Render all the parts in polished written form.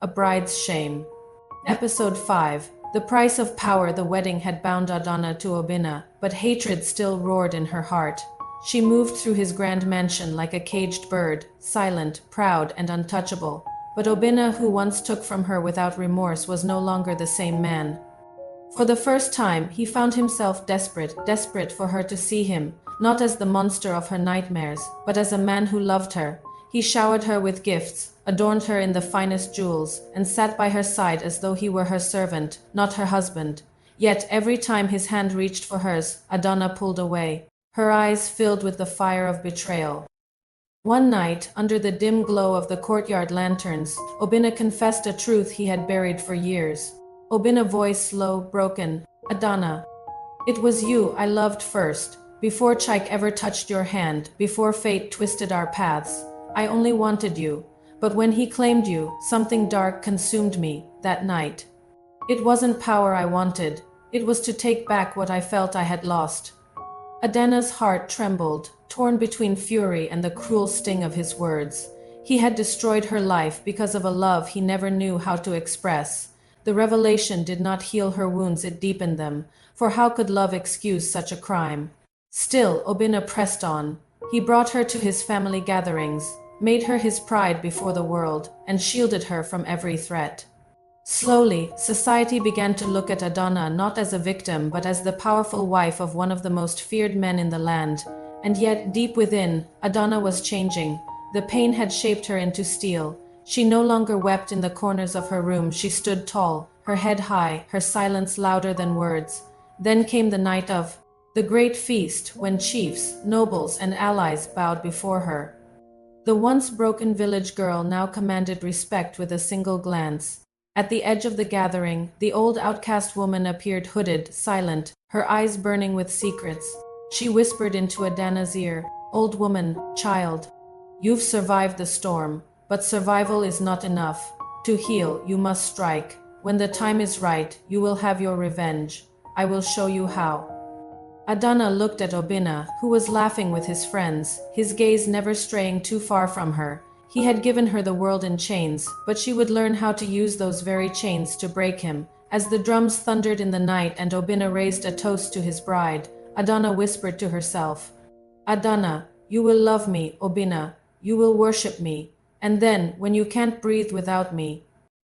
A Bride's Shame. Episode 5. The price of power. The wedding had bound Adana to Obinna, but hatred still roared in her heart. She moved through his grand mansion like a caged bird, silent, proud, and untouchable. But Obinna, who once took from her without remorse, was no longer the same man. For the first time, he found himself desperate for her to see him, not as the monster of her nightmares, but as a man who loved her. He showered her with gifts, adorned her in the finest jewels, and sat by her side as though he were her servant, not her husband. Yet every time his hand reached for hers, Adana pulled away, her eyes filled with the fire of betrayal. One night, under the dim glow of the courtyard lanterns, Obinna confessed a truth he had buried for years. Obinna, voice slow, broken. Adana, it was you I loved first, before Chaik ever touched your hand, before fate twisted our paths. I only wanted you, but when he claimed you, something dark consumed me, that night. It wasn't power I wanted, it was to take back what I felt I had lost. Adana's heart trembled, torn between fury and the cruel sting of his words. He had destroyed her life because of a love he never knew how to express. The revelation did not heal her wounds, it deepened them, for how could love excuse such a crime? Still, Obinna pressed on. He brought her to his family gatherings, made her his pride before the world, and shielded her from every threat. Slowly, society began to look at Adana not as a victim but as the powerful wife of one of the most feared men in the land. And yet, deep within, Adana was changing. The pain had shaped her into steel. She no longer wept in the corners of her room. She stood tall, her head high, her silence louder than words. Then came the night of the great feast, when chiefs, nobles, and allies bowed before her. The once broken village girl now commanded respect with a single glance. At the edge of the gathering, the old outcast woman appeared, hooded, silent, her eyes burning with secrets. She whispered into Adana's ear, "Old woman, child, you've survived the storm, but survival is not enough. To heal, you must strike. When the time is right, you will have your revenge. I will show you how." Adana looked at Obinna, who was laughing with his friends, his gaze never straying too far from her. He had given her the world in chains, but she would learn how to use those very chains to break him. As the drums thundered in the night and Obinna raised a toast to his bride, Adana whispered to herself, "Adana, you will love me, Obinna, you will worship me, and then, when you can't breathe without me,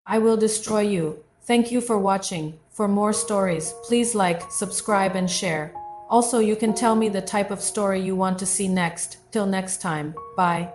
I will destroy you." Thank you for watching. For more stories, please like, subscribe, and share. Also, you can tell me the type of story you want to see next. Till next time, bye.